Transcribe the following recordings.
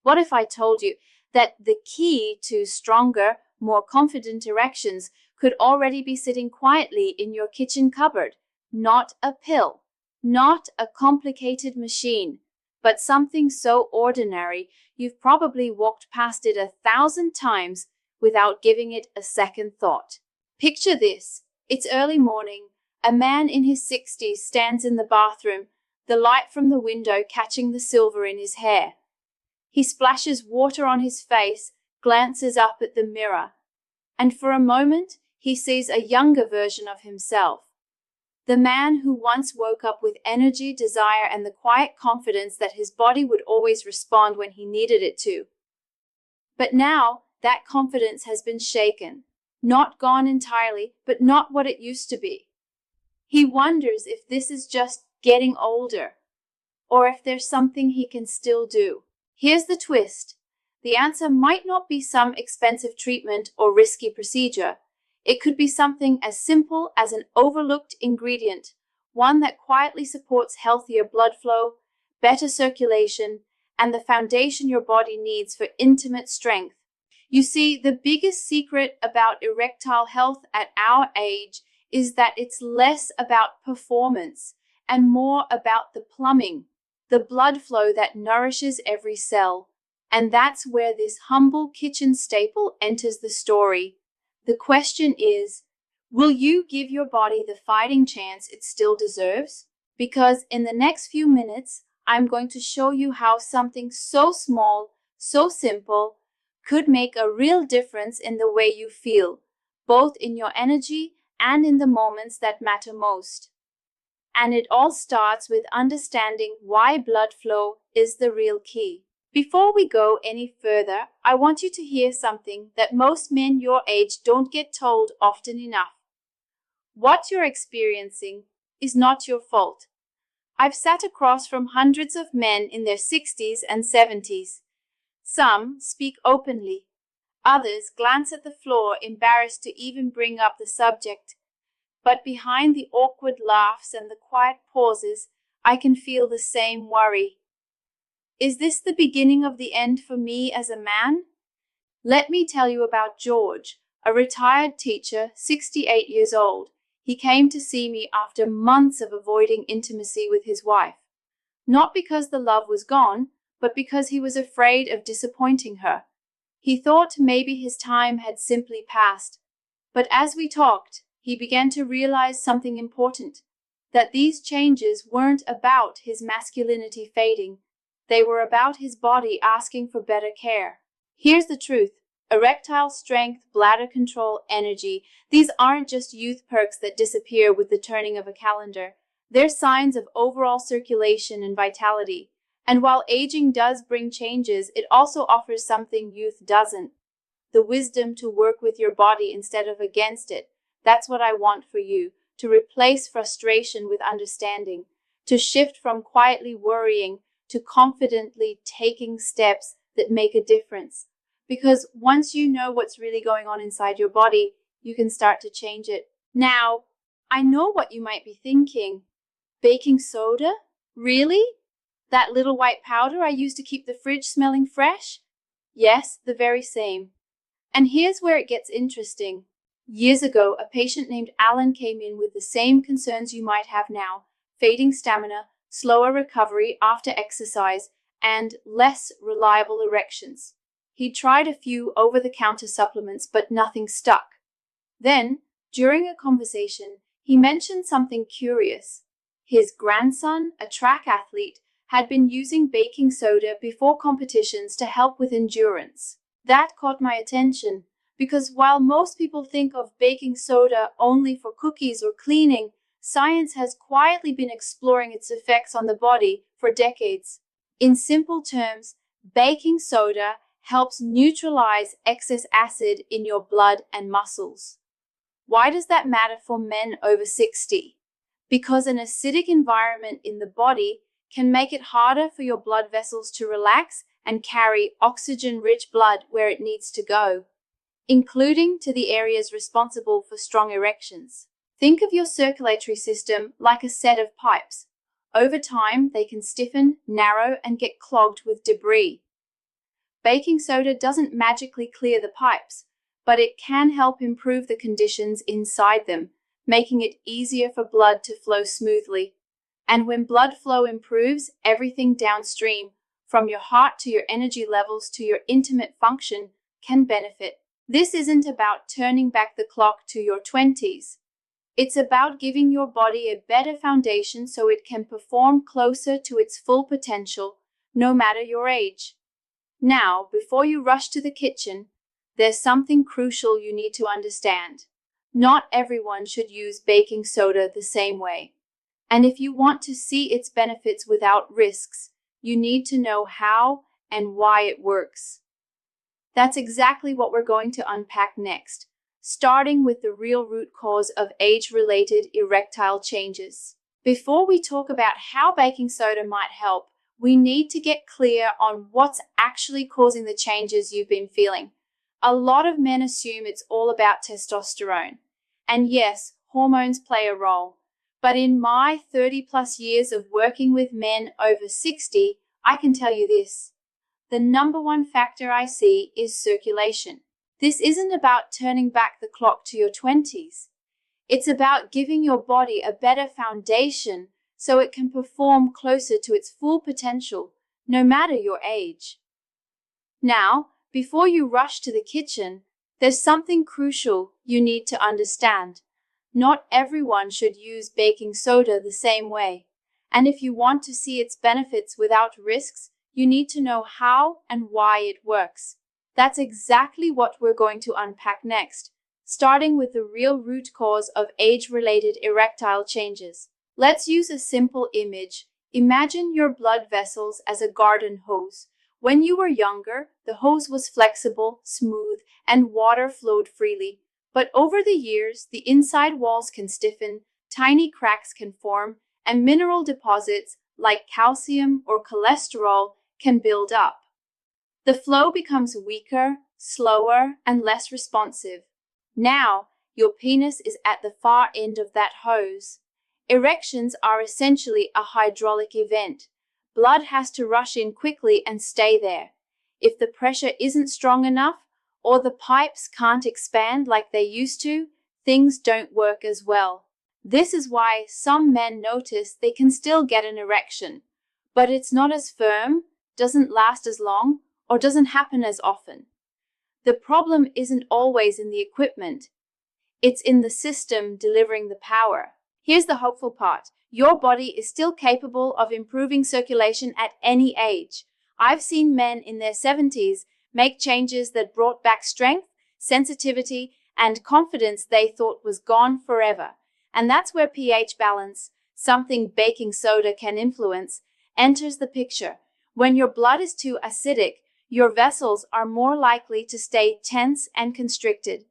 What if I told you that the key to stronger, more confident erections could already be sitting quietly in your kitchen cupboard? Not a pill, not a complicated machine, but something so ordinary you've probably walked past it 1,000 times without giving it a second thought. Picture this. It's early morning. A man in his 60s stands in the bathroom, the light from the window catching the silver in his hair. He splashes water on his face, glances up at the mirror, and for a moment he sees a younger version of himself. The man who once woke up with energy, desire, and the quiet confidence that his body would always respond when he needed it to. But now that confidence has been shaken. Not gone entirely, but not what it used to be. He wonders if this is just getting older, or if there's something he can still do. Here's the twist. The answer might not be some expensive treatment or risky procedure. It could be something as simple as an overlooked ingredient, one that quietly supports healthier blood flow, better circulation, and the foundation your body needs for intimate strength. You see, the biggest secret about erectile health at our age is that it's less about performance and more about the plumbing, the blood flow that nourishes every cell. And that's where this humble kitchen staple enters the story. The question is, will you give your body the fighting chance it still deserves? Because in the next few minutes, I'm going to show you how something so small, so simple, could make a real difference in the way you feel, both in your energy and in the moments that matter most. And it all starts with understanding why blood flow is the real key. Before we go any further, I want you to hear something that most men your age don't get told often enough. What you're experiencing is not your fault. I've sat across from hundreds of men in their 60s and 70s. Some speak openly. Others glance at the floor, embarrassed to even bring up the subject. But behind the awkward laughs and the quiet pauses, I can feel the same worry. Is this the beginning of the end for me as a man? Let me tell you about George, a retired teacher, 68 years old. He came to see me after months of avoiding intimacy with his wife. Not because the love was gone, but because he was afraid of disappointing her. He thought maybe his time had simply passed. But as we talked, he began to realize something important, that these changes weren't about his masculinity fading. They were about his body asking for better care. Here's the truth. Erectile strength, bladder control, energy, these aren't just youth perks that disappear with the turning of a calendar. They're signs of overall circulation and vitality. And while aging does bring changes, it also offers something youth doesn't. The wisdom to work with your body instead of against it. That's what I want for you. To replace frustration with understanding. To shift from quietly worrying to confidently taking steps that make a difference. Because once you know what's really going on inside your body, you can start to change it. Now, I know what you might be thinking. Baking soda? Really? That little white powder I used to keep the fridge smelling fresh? Yes, the very same. And here's where it gets interesting. Years ago, a patient named Alan came in with the same concerns you might have now: fading stamina, slower recovery after exercise, and less reliable erections. He tried a few over-the-counter supplements, but nothing stuck. Then, during a conversation, he mentioned something curious. His grandson, a track athlete, had been using baking soda before competitions to help with endurance. That caught my attention, because while most people think of baking soda only for cookies or cleaning, science has quietly been exploring its effects on the body for decades. In simple terms, baking soda helps neutralize excess acid in your blood and muscles. Why does that matter for men over 60? Because an acidic environment in the body can make it harder for your blood vessels to relax and carry oxygen-rich blood where it needs to go, including to the areas responsible for strong erections. Think of your circulatory system like a set of pipes. Over time, they can stiffen, narrow, and get clogged with debris. Baking soda doesn't magically clear the pipes, but it can help improve the conditions inside them, making it easier for blood to flow smoothly. And when blood flow improves, everything downstream, from your heart to your energy levels to your intimate function, can benefit. This isn't about turning back the clock to your 20s. It's about giving your body a better foundation so it can perform closer to its full potential, no matter your age. Now, before you rush to the kitchen, there's something crucial you need to understand. Not everyone should use baking soda the same way. And if you want to see its benefits without risks, you need to know how and why it works. That's exactly what we're going to unpack next, starting with the real root cause of age-related erectile changes. Before we talk about how baking soda might help, we need to get clear on what's actually causing the changes you've been feeling. A lot of men assume it's all about testosterone. And yes, hormones play a role. But in my 30+ years of working with men over 60, I can tell you this. The number one factor I see is circulation. This isn't about turning back the clock to your 20s. It's about giving your body a better foundation so it can perform closer to its full potential, no matter your age. Now, before you rush to the kitchen, there's something crucial you need to understand. Not everyone should use baking soda the same way. And if you want to see its benefits without risks, you need to know how and why it works. That's exactly what we're going to unpack next, starting with the real root cause of age-related erectile changes. Let's use a simple image. Imagine your blood vessels as a garden hose. When you were younger, the hose was flexible, smooth, and water flowed freely. But over the years, the inside walls can stiffen, tiny cracks can form, and mineral deposits like calcium or cholesterol can build up. The flow becomes weaker, slower, and less responsive. Now, your penis is at the far end of that hose. Erections are essentially a hydraulic event. Blood has to rush in quickly and stay there. If the pressure isn't strong enough, or the pipes can't expand like they used to, things don't work as well. This is why some men notice they can still get an erection, but it's not as firm, doesn't last as long, or doesn't happen as often. The problem isn't always in the equipment. It's in the system delivering the power. Here's the hopeful part. Your body is still capable of improving circulation at any age. I've seen men in their 70s make changes that brought back strength, sensitivity, and confidence they thought was gone forever. And that's where pH balance, something baking soda can influence, enters the picture. When your blood is too acidic, your vessels are more likely to stay tense and constricted.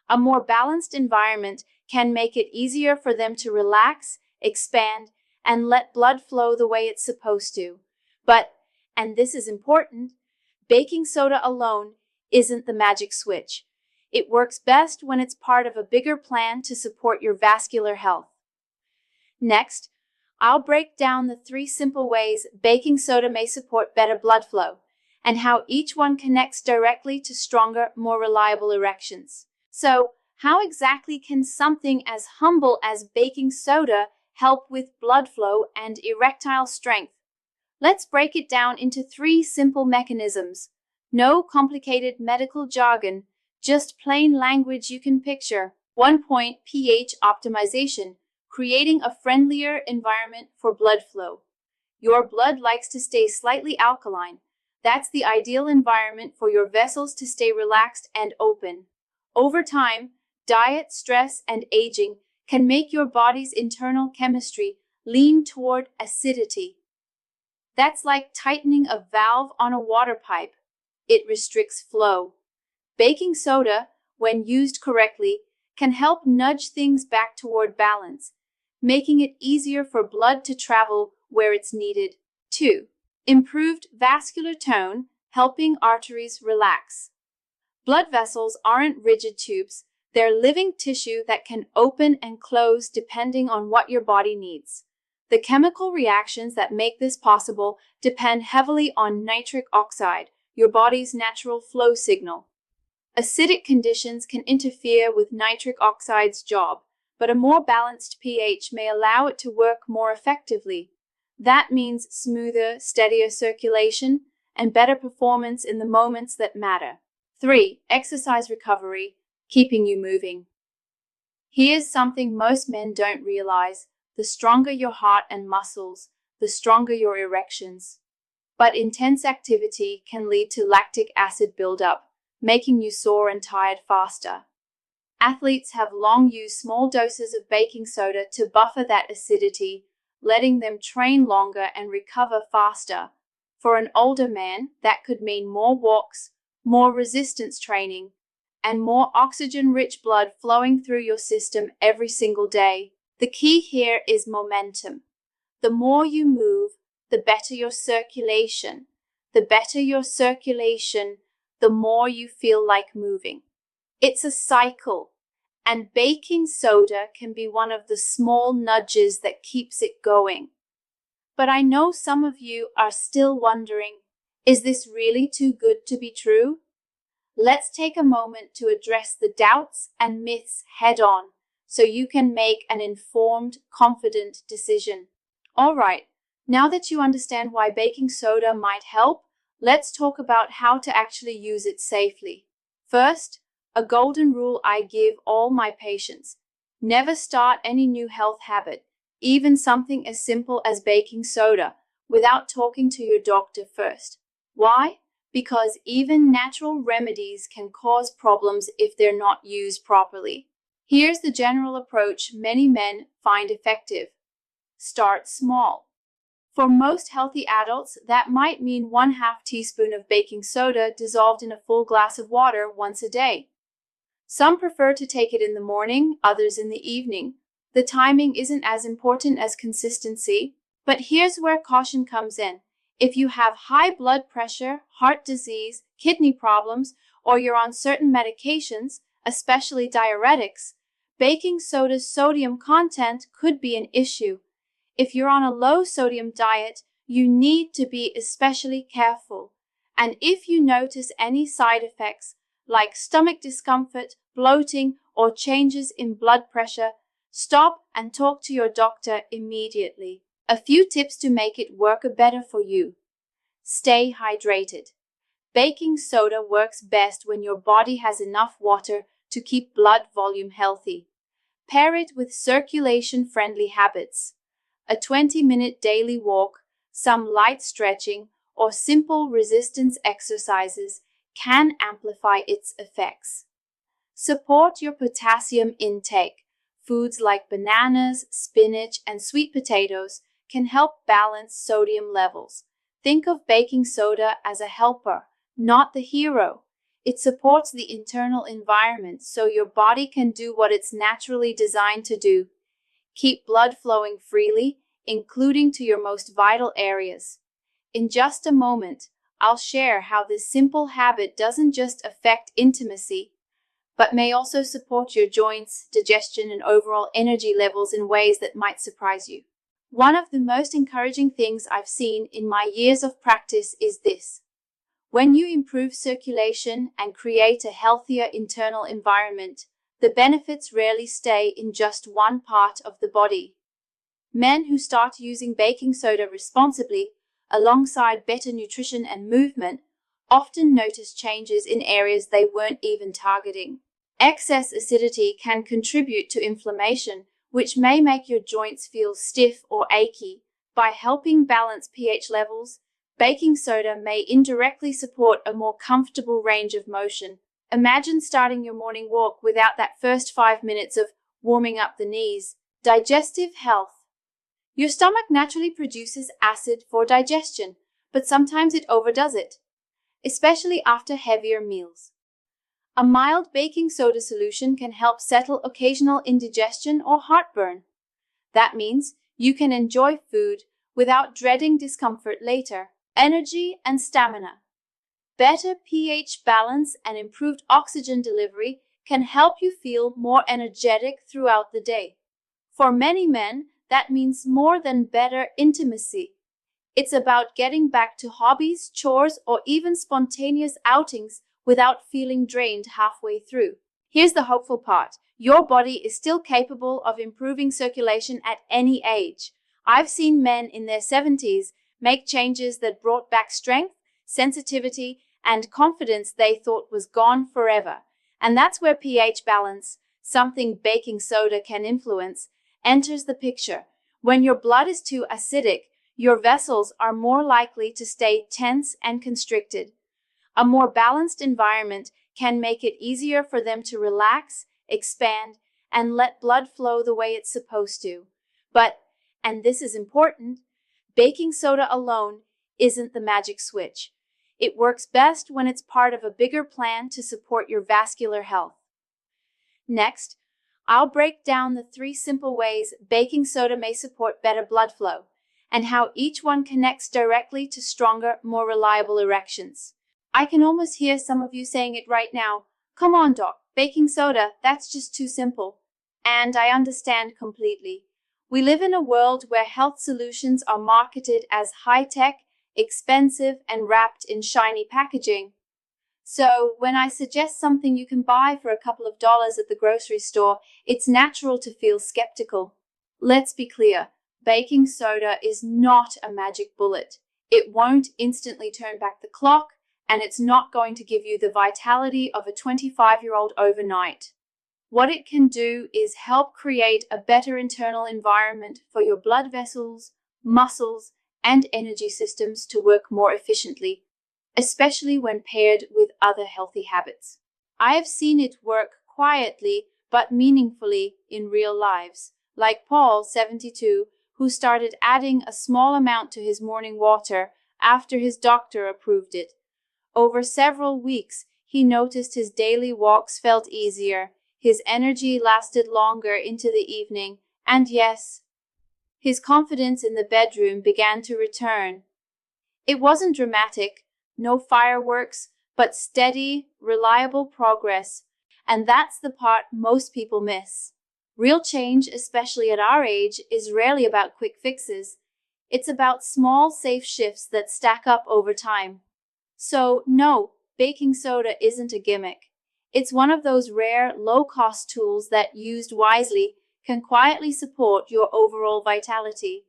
A more balanced environment can make it easier for them to relax, expand, and let blood flow the way it's supposed to. But, and this is important, baking soda alone isn't the magic switch. It works best when it's part of a bigger plan to support your vascular health. Next, I'll break down the 3 simple ways baking soda may support better blood flow, and how each one connects directly to stronger, more reliable erections. So, how exactly can something as humble as baking soda help with blood flow and erectile strength? Let's break it down into 3 simple mechanisms. No complicated medical jargon, just plain language you can picture. 1 point pH optimization, creating a friendlier environment for blood flow. Your blood likes to stay slightly alkaline. That's the ideal environment for your vessels to stay relaxed and open. Over time, diet, stress, and aging can make your body's internal chemistry lean toward acidity. That's like tightening a valve on a water pipe. It restricts flow. Baking soda, when used correctly, can help nudge things back toward balance, making it easier for blood to travel where it's needed. 2. Improved vascular tone, helping arteries relax. Blood vessels aren't rigid tubes. They're living tissue that can open and close depending on what your body needs. The chemical reactions that make this possible depend heavily on nitric oxide, your body's natural flow signal. Acidic conditions can interfere with nitric oxide's job, but a more balanced pH may allow it to work more effectively. That means smoother, steadier circulation and better performance in the moments that matter. 3. Exercise recovery, keeping you moving. Here's something most men don't realize. The stronger your heart and muscles, the stronger your erections. But intense activity can lead to lactic acid buildup, making you sore and tired faster. Athletes have long used small doses of baking soda to buffer that acidity, letting them train longer and recover faster. For an older man, that could mean more walks, more resistance training, and more oxygen-rich blood flowing through your system every single day. The key here is momentum. The more you move, the better your circulation. The better your circulation, the more you feel like moving. It's a cycle, and baking soda can be one of the small nudges that keeps it going. But I know some of you are still wondering, is this really too good to be true? Let's take a moment to address the doubts and myths head on so you can make an informed, confident decision. All right, now that you understand why baking soda might help, let's talk about how to actually use it safely. First, a golden rule I give all my patients. Never start any new health habit, even something as simple as baking soda, without talking to your doctor first. Why? Because even natural remedies can cause problems if they're not used properly. Here's the general approach many men find effective. Start small. For most healthy adults, that might mean 1/2 teaspoon of baking soda dissolved in a full glass of water once a day. Some prefer to take it in the morning, others in the evening. The timing isn't as important as consistency, but here's where caution comes in. If you have high blood pressure, heart disease, kidney problems, or you're on certain medications, especially diuretics, baking soda's sodium content could be an issue. If you're on a low-sodium diet, you need to be especially careful. And if you notice any side effects, like stomach discomfort, bloating, or changes in blood pressure, stop and talk to your doctor immediately. A few tips to make it work better for you. Stay hydrated. Baking soda works best when your body has enough water to keep blood volume healthy. Pair it with circulation-friendly habits. A 20-minute daily walk, some light stretching, or simple resistance exercises can amplify its effects. Support your potassium intake. Foods like bananas, spinach, and sweet potatoes can help balance sodium levels. Think of baking soda as a helper, not the hero. It supports the internal environment so your body can do what it's naturally designed to do. Keep blood flowing freely, including to your most vital areas. In just a moment, I'll share how this simple habit doesn't just affect intimacy, but may also support your joints, digestion, and overall energy levels in ways that might surprise you. One of the most encouraging things I've seen in my years of practice is this. When you improve circulation and create a healthier internal environment, the benefits rarely stay in just one part of the body. Men who start using baking soda responsibly, alongside better nutrition and movement, often notice changes in areas they weren't even targeting. Excess acidity can contribute to inflammation, which may make your joints feel stiff or achy. By helping balance pH levels, baking soda may indirectly support a more comfortable range of motion. Imagine starting your morning walk without that first 5 minutes of warming up the knees. Digestive health. Your stomach naturally produces acid for digestion, but sometimes it overdoes it, especially after heavier meals. A mild baking soda solution can help settle occasional indigestion or heartburn. That means you can enjoy food without dreading discomfort later. Energy and stamina. Better pH balance and improved oxygen delivery can help you feel more energetic throughout the day. For many men, that means more than better intimacy. It's about getting back to hobbies, chores, or even spontaneous outings without feeling drained halfway through. Here's the hopeful part. Your body is still capable of improving circulation at any age. I've seen men in their 70s make changes that brought back strength, sensitivity, and confidence they thought was gone forever. And that's where pH balance, something baking soda can influence, enters the picture. When your blood is too acidic, your vessels are more likely to stay tense and constricted. A more balanced environment can make it easier for them to relax, expand, and let blood flow the way it's supposed to. But, and this is important, baking soda alone isn't the magic switch. It works best when it's part of a bigger plan to support your vascular health. Next, I'll break down the 3 simple ways baking soda may support better blood flow, and how each one connects directly to stronger, more reliable erections. I can almost hear some of you saying it right now. Come on, doc, baking soda, that's just too simple. And I understand completely. We live in a world where health solutions are marketed as high-tech, expensive, and wrapped in shiny packaging. So when I suggest something you can buy for a couple of dollars at the grocery store, it's natural to feel skeptical. Let's be clear, baking soda is not a magic bullet. It won't instantly turn back the clock, and it's not going to give you the vitality of a 25-year-old overnight. What it can do is help create a better internal environment for your blood vessels, muscles, and energy systems to work more efficiently, especially when paired with other healthy habits. I have seen it work quietly but meaningfully in real lives, like Paul, 72, who started adding a small amount to his morning water after his doctor approved it. Over several weeks, he noticed his daily walks felt easier, his energy lasted longer into the evening, and yes, his confidence in the bedroom began to return. It wasn't dramatic, no fireworks, but steady, reliable progress, and that's the part most people miss. Real change, especially at our age, is rarely about quick fixes. It's about small, safe shifts that stack up over time. So, no, baking soda isn't a gimmick. It's one of those rare, low-cost tools that, used wisely, can quietly support your overall vitality.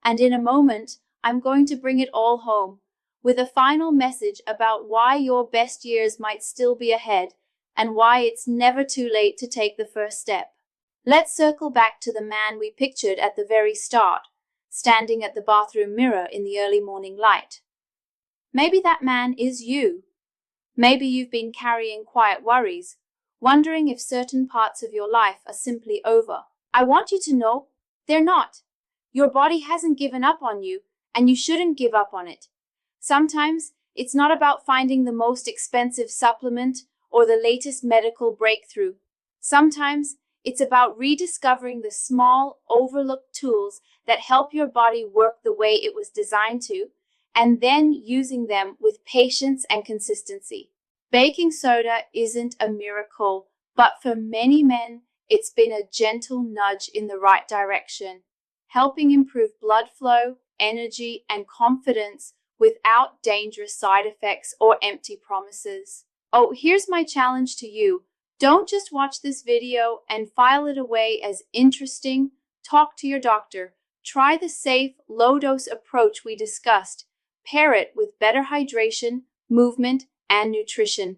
And in a moment, I'm going to bring it all home, with a final message about why your best years might still be ahead, and why it's never too late to take the first step. Let's circle back to the man we pictured at the very start, standing at the bathroom mirror in the early morning light. Maybe that man is you. Maybe you've been carrying quiet worries, wondering if certain parts of your life are simply over. I want you to know, they're not. Your body hasn't given up on you, and you shouldn't give up on it. Sometimes it's not about finding the most expensive supplement or the latest medical breakthrough. Sometimes it's about rediscovering the small, overlooked tools that help your body work the way it was designed to, and then using them with patience and consistency. Baking soda isn't a miracle, but for many men, it's been a gentle nudge in the right direction, helping improve blood flow, energy, and confidence without dangerous side effects or empty promises. Oh, here's my challenge to you. Don't just watch this video and file it away as interesting. Talk to your doctor. Try the safe, low-dose approach we discussed. Pair it with better hydration, movement, and nutrition.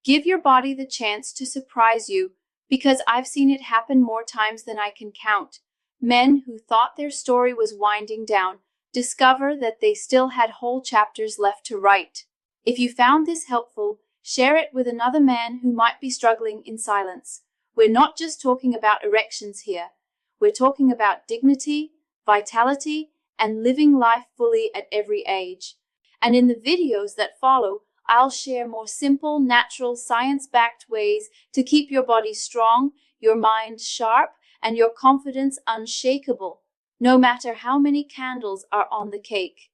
Give your body the chance to surprise you, because I've seen it happen more times than I can count. Men who thought their story was winding down discover that they still had whole chapters left to write. If you found this helpful, share it with another man who might be struggling in silence. We're not just talking about erections here. We're talking about dignity, vitality, and living life fully at every age. And in the videos that follow, I'll share more simple, natural, science-backed ways to keep your body strong, your mind sharp, and your confidence unshakable, no matter how many candles are on the cake.